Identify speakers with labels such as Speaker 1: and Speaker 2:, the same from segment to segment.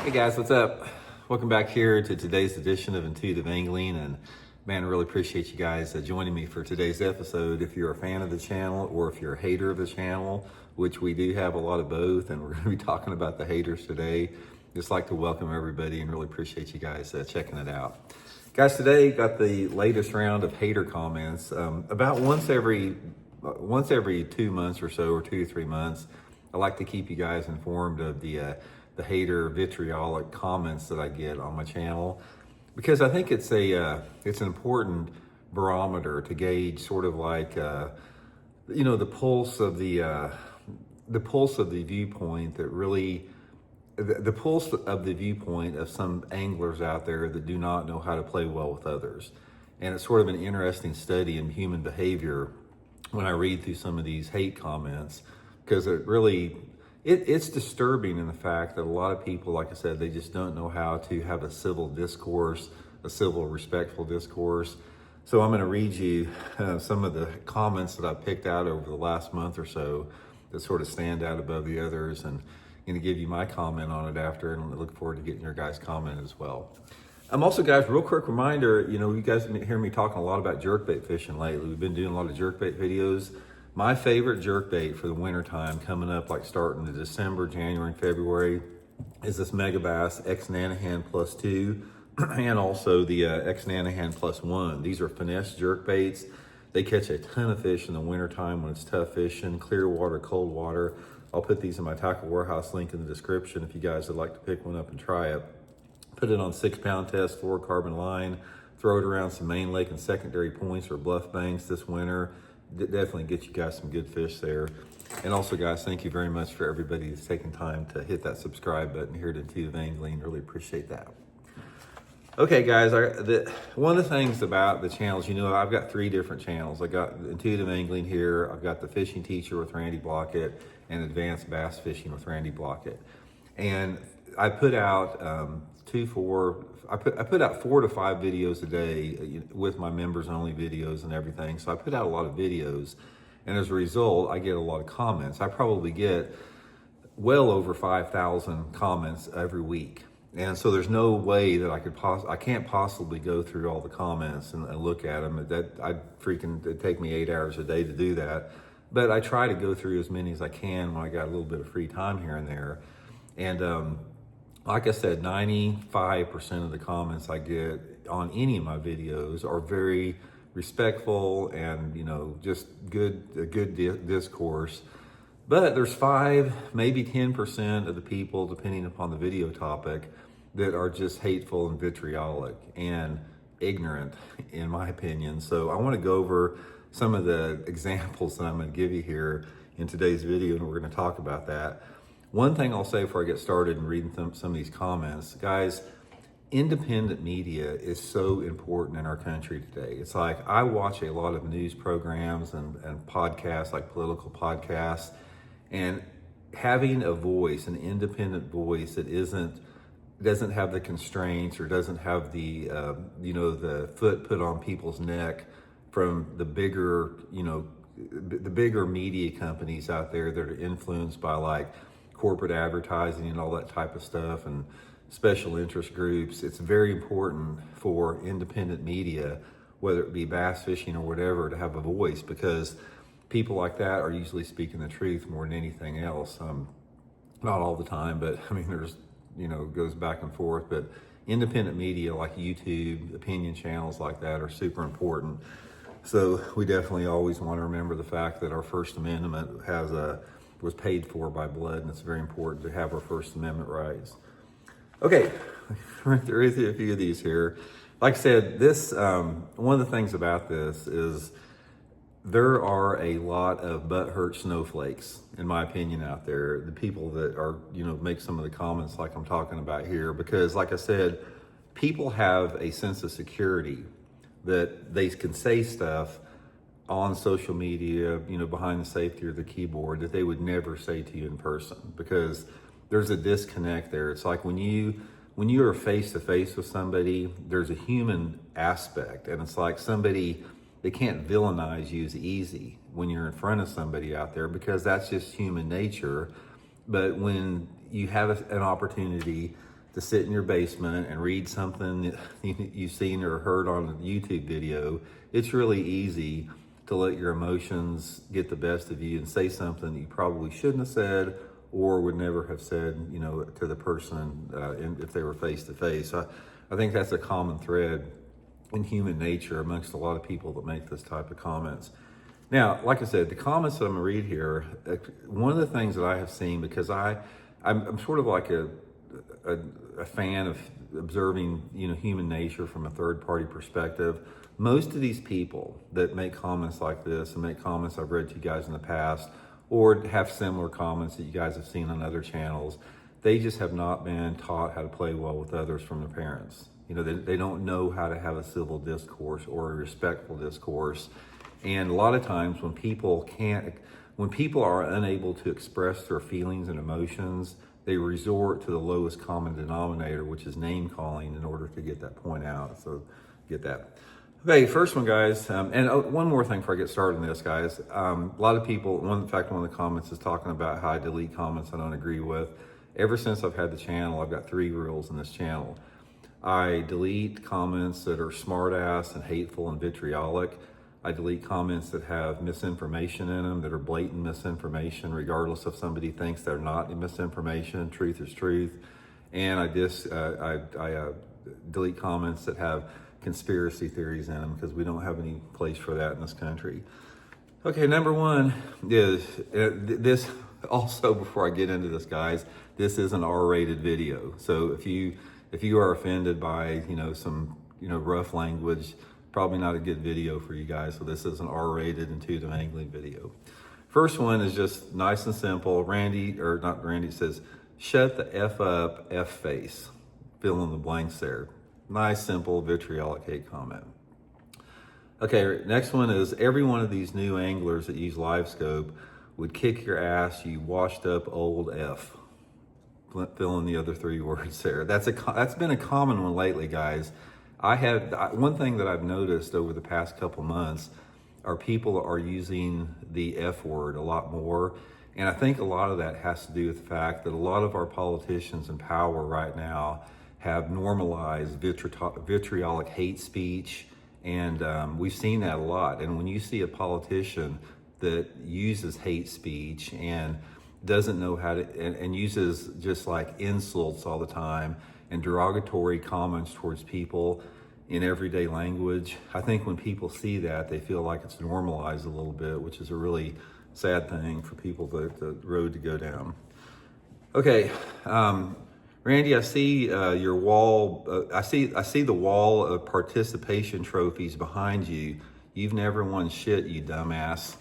Speaker 1: Hey guys, what's up? Welcome back here to today's edition of Intuitive Angling, and man, I really appreciate you guys joining me for today's episode. If you're a fan of the channel or if you're a hater of the channel, which we do have a lot of both, and we're going to be talking about the haters today. Just like to welcome everybody and really appreciate you guys checking it out. Guys, today got the latest round of hater comments. About once every 2 months or so, or 2 to 3 months, I like to keep you guys informed of the hater vitriolic comments that I get on my channel, because I think it's an important barometer to gauge sort of like the pulse of the viewpoint that really the pulse of the viewpoint of some anglers out there that do not know how to play well with others. And it's sort of an interesting study in human behavior when I read through some of these hate comments, because it's disturbing in the fact that a lot of people, like I said, they just don't know how to have a civil discourse, a civil, respectful discourse. So I'm going to read you some of the comments that I picked out over the last month or so that sort of stand out above the others, and going to give you my comment on it after, and I look forward to getting your guys' comment as well. Also, guys, real quick reminder, you guys have been hearing me talking a lot about jerkbait fishing lately. We've been doing a lot of jerkbait videos. My favorite jerkbait for the winter time coming up, like starting in December, January, and February, is this Megabass X Nanahan Plus 2 and also the X Nanahan Plus 1. These are finesse jerkbaits. They catch a ton of fish in the wintertime when it's tough fishing, clear water, cold water. I'll put these in my tackle warehouse link in the description if you guys would like to pick one up and try it. Put it on 6-pound test, fluorocarbon line, throw it around some main lake and secondary points or bluff banks this winter. Definitely get you guys some good fish there. And also, guys, thank you very much for everybody that's taking time to hit that subscribe button here at Intuitive Angling. Really appreciate that. Okay, guys, one of the things about the channels, I've got 3 different channels. I got Intuitive Angling here, I've got the Fishing Teacher with Randy Blaukat, and Advanced Bass Fishing with Randy Blaukat. And I put out I put out 4 to 5 videos a day with my members only videos and everything. So I put out a lot of videos, and as a result, I get a lot of comments. I probably get well over 5,000 comments every week. And so there's no way that I can't possibly go through all the comments and look at them. It'd take me 8 hours a day to do that. But I try to go through as many as I can when I got a little bit of free time here and there. And like I said, 95% of the comments I get on any of my videos are very respectful and, just a good discourse. But there's 5, maybe 10% of the people, depending upon the video topic, that are just hateful and vitriolic and ignorant, in my opinion. So I want to go over some of the examples that I'm going to give you here in today's video, and we're going to talk about that. One thing I'll say before I get started and reading some of these comments, guys, independent media is so important in our country today. It's like I watch a lot of news programs and podcasts, like political podcasts, and having a voice, an independent voice that doesn't have the constraints or doesn't have the the foot put on people's neck from the bigger media companies out there that are influenced by like corporate advertising and all that type of stuff and special interest groups. It's very important for independent media, whether it be bass fishing or whatever, to have a voice, because people like that are usually speaking the truth more than anything else. Not all the time, but I mean, there's, it goes back and forth, but independent media like YouTube, opinion channels like that are super important. So we definitely always want to remember the fact that our First Amendment was paid for by blood, and it's very important to have our First Amendment rights. Okay, there is a few of these here. Like I said, one of the things about this is there are a lot of butthurt snowflakes, in my opinion, out there. The people that are, make some of the comments like I'm talking about here, because like I said, people have a sense of security that they can say stuff on social media, behind the safety of the keyboard that they would never say to you in person, because there's a disconnect there. It's like when you are face to face with somebody, there's a human aspect, and it's like they can't villainize you as easy when you're in front of somebody out there, because that's just human nature. But when you have an opportunity to sit in your basement and read something that you've seen or heard on a YouTube video, it's really easy to let your emotions get the best of you and say something that you probably shouldn't have said or would never have said, to the person if they were face to face. I think that's a common thread in human nature amongst a lot of people that make this type of comments. Now, like I said, the comments that I'm gonna read here, one of the things that I have seen, because I'm sort of like a fan of observing, human nature from a third party perspective. Most of these people that make comments like this and make comments I've read to you guys in the past, or have similar comments that you guys have seen on other channels, they just have not been taught how to play well with others from their parents. They don't know how to have a civil discourse or a respectful discourse. And a lot of times when people are unable to express their feelings and emotions, they resort to the lowest common denominator, which is name calling, in order to get that point out. So get that. Okay, first one, guys. And one more thing before I get started on this, guys. A lot of people, one of the comments is talking about how I delete comments I don't agree with. Ever since I've had the channel, I've got 3 rules in this channel. I delete comments that are smart-ass and hateful and vitriolic. I delete comments that have misinformation in them, that are blatant misinformation, regardless if somebody thinks they're not misinformation. Truth is truth. And I delete comments that have conspiracy theories in them, because we don't have any place for that in this country. Okay, number 1 is this. Also, before I get into this, guys, this is an R-rated video. So if you are offended by some rough language, probably not a good video for you guys. So this is an R-rated intuitive angling video. First one is just nice and simple. Randy says, "Shut the F up, F face." Fill in the blanks there. Nice, simple, vitriolic hate comment. Okay, next one is, every one of these new anglers that use live scope would kick your ass, you washed up old F. Fill in the other 3 words there. That's been a common one lately, guys. One thing that I've noticed over the past couple months are people are using the F word a lot more. And I think a lot of that has to do with the fact that a lot of our politicians in power right now have normalized vitriolic hate speech. And we've seen that a lot. And when you see a politician that uses hate speech and doesn't know how to, and uses just like insults all the time and derogatory comments towards people in everyday language, I think when people see that, they feel like it's normalized a little bit, which is a really sad thing for people, the road to go down. Okay, Randy, I see your wall. I see the wall of participation trophies behind you. You've never won shit, you dumbass.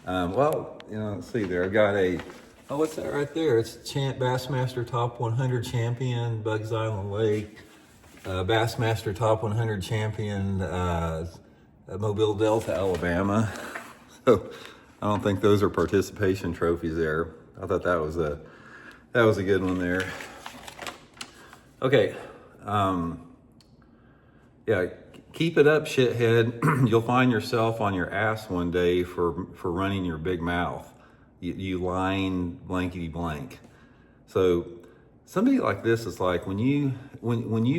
Speaker 1: Well, let's see there. I've got what's that right there? It's Bassmaster Top 100 Champion, Bugs Island Lake. Bassmaster Top 100 Champion, Mobile Delta, Alabama. So I don't think those are participation trophies there. I thought that was a good one there. Okay, yeah, keep it up, shithead. You'll find yourself on your ass one day for running your big mouth. You lying blankety blank. So somebody like this is like when you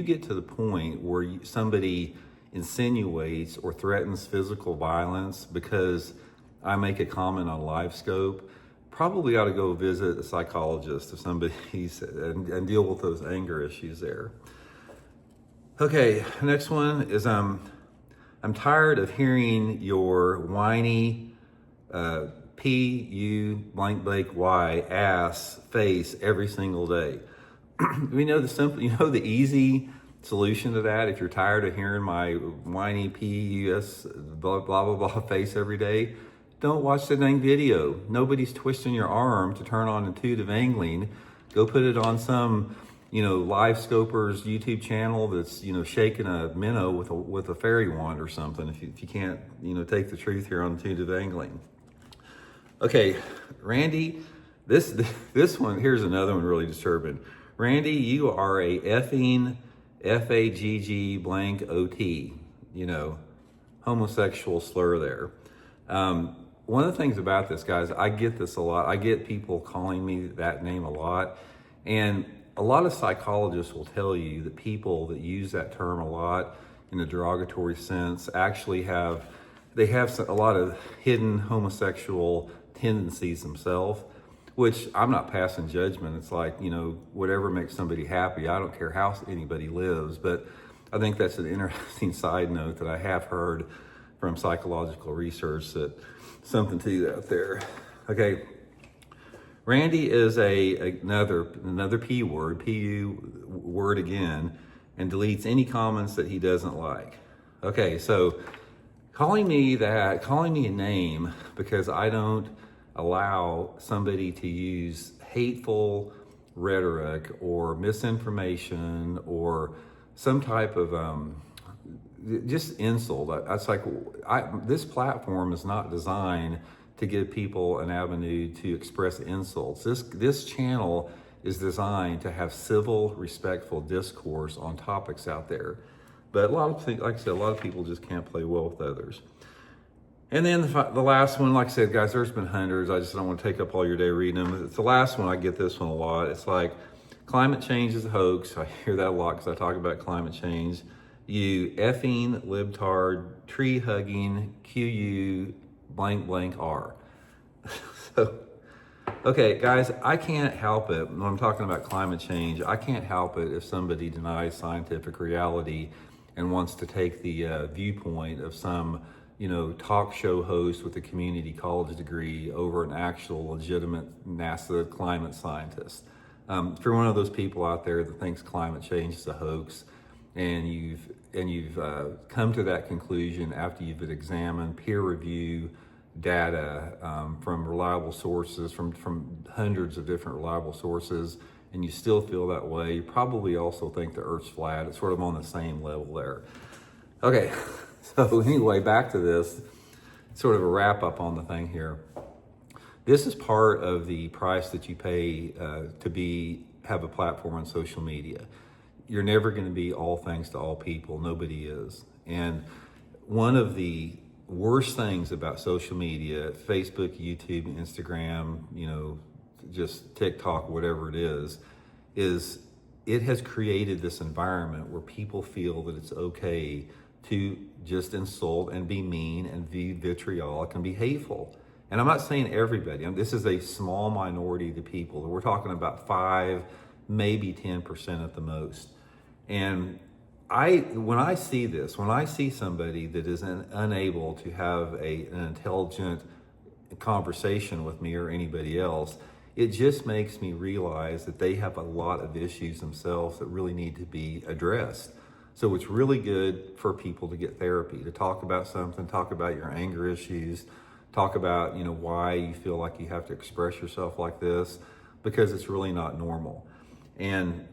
Speaker 1: get to the point where somebody insinuates or threatens physical violence because I make a comment on live scope, probably ought to go visit a psychologist if somebody's and deal with those anger issues there. Okay, next one is I'm tired of hearing your whiny P-U-blank-blank-Y ass face every single day. We know the easy solution to that. If you're tired of hearing my whiny P-U-S blah blah blah face every day, don't watch the dang video. Nobody's twisting your arm to turn on intuitive angling. Go put it on some, live scoper's YouTube channel that's, shaking a minnow with a fairy wand or something. If you can't, take the truth here on intuitive angling. Okay, Randy, this one, here's another one really disturbing. Randy, you are a effing F-A-G-G blank O-T, homosexual slur there. One of the things about this, guys, I get this a lot. I get people calling me that name a lot. And a lot of psychologists will tell you that people that use that term a lot in a derogatory sense actually have a lot of hidden homosexual tendencies themselves, which I'm not passing judgment. It's like, whatever makes somebody happy. I don't care how anybody lives, but I think that's an interesting side note that I have heard from psychological research, that something to that there. Okay. Randy is another P word, PU word again, and deletes any comments that he doesn't like. Okay, so calling me a name because I don't allow somebody to use hateful rhetoric or misinformation or some type of just insult. That's like, this platform is not designed to give people an avenue to express insults. This channel is designed to have civil, respectful discourse on topics out there. But like I said, a lot of people just can't play well with others. And then the last one, like I said, guys, there's been hundreds. I just don't want to take up all your day reading them. It's the last one. I get this one a lot. It's like, climate change is a hoax. I hear that a lot because I talk about climate change. You effing libtard, tree hugging, QU blank blank R. So, okay, guys, I can't help it when I'm talking about climate change. I can't help it if somebody denies scientific reality and wants to take the viewpoint of some, talk show host with a community college degree over an actual legitimate NASA climate scientist. If you're one of those people out there that thinks climate change is a hoax, and you've come to that conclusion after you've examined peer review data from reliable sources, from hundreds of different reliable sources, and you still feel that way, you probably also think the Earth's flat. It's sort of on the same level there. Okay, so anyway, back to this, sort of a wrap up on the thing here. This is part of the price that you pay to have a platform on social media. You're never going to be all things to all people. Nobody is. And one of the worst things about social media, Facebook, YouTube, Instagram, just TikTok, whatever it is it has created this environment where people feel that it's okay to just insult and be mean and be vitriolic and be hateful. And I'm not saying everybody. This is a small minority of the people. We're talking about 5, maybe 10% at the most. And when I see somebody that is unable to have an intelligent conversation with me or anybody else, it just makes me realize that they have a lot of issues themselves that really need to be addressed. So it's really good for people to get therapy, to talk about something, talk about your anger issues, talk about, why you feel like you have to express yourself like this, because it's really not normal. And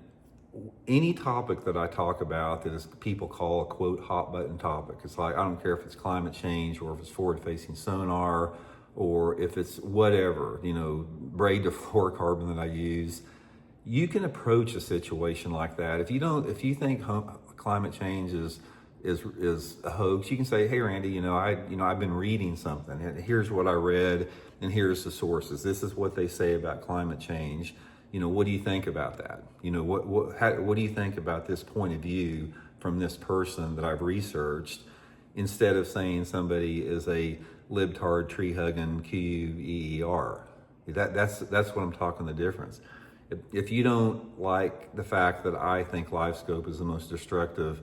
Speaker 1: any topic that I talk about that is people call a quote hot button topic, it's like, I don't care if it's climate change or if it's forward facing sonar or if it's whatever, braid to fluorocarbon that I use, you can approach a situation like that. If you think climate change is a hoax, you can say, hey Randy, I've been reading something, and here's what I read, and here's the sources. This is what they say about climate change. What do you think about that? What do you think about this point of view from this person that I've researched, instead of saying somebody is a libtard, tree hugging, QUEER. That's what I'm talking the difference. If you don't like the fact that I think LiveScope is the most destructive,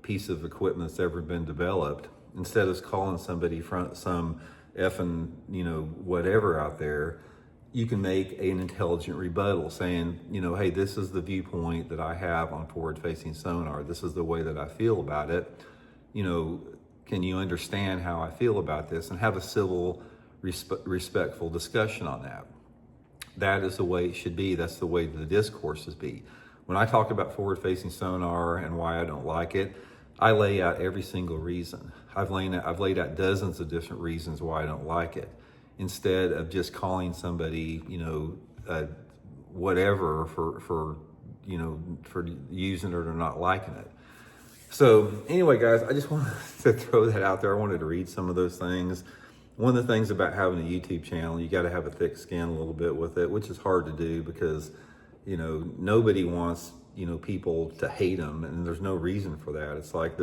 Speaker 1: piece of equipment that's ever been developed, instead of calling somebody from some effing, whatever out there, you can make an intelligent rebuttal saying, hey, this is the viewpoint that I have on forward-facing sonar. This is the way that I feel about it. Can you understand how I feel about this? And have a civil, respectful discussion on that. That is the way it should be. That's the way the discourses be. When I talk about forward-facing sonar and why I don't like it, I lay out every single reason. I've laid out dozens of different reasons why I don't like it, instead of just calling somebody, whatever for using it or not liking it. So anyway, guys, I just wanted to throw that out there. I wanted to read some of those things. One of the things about having a YouTube channel, you got to have a thick skin a little bit with it, which is hard to do because, nobody wants, people to hate them, and there's no reason for that. It's like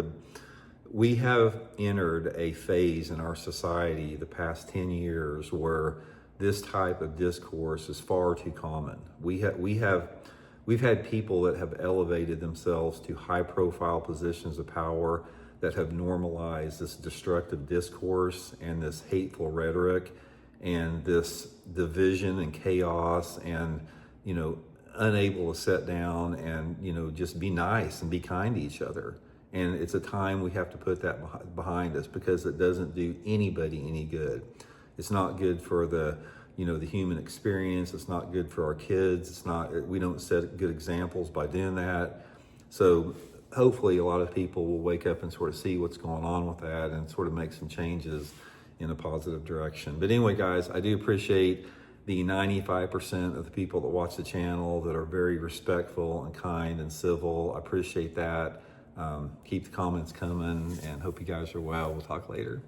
Speaker 1: we have entered a phase in our society the past 10 years where this type of discourse is far too common. We've had people that have elevated themselves to high profile positions of power that have normalized this destructive discourse and this hateful rhetoric and this division and chaos, and unable to sit down and just be nice and be kind to each other. And it's a time we have to put that behind us, because it doesn't do anybody any good. It's not good for the human experience. It's not good for our kids. We don't set good examples by doing that. So hopefully a lot of people will wake up and sort of see what's going on with that and sort of make some changes in a positive direction. But anyway, guys, I do appreciate the 95% of the people that watch the channel that are very respectful and kind and civil. I appreciate that. Keep the comments coming, and hope you guys are well. We'll talk later.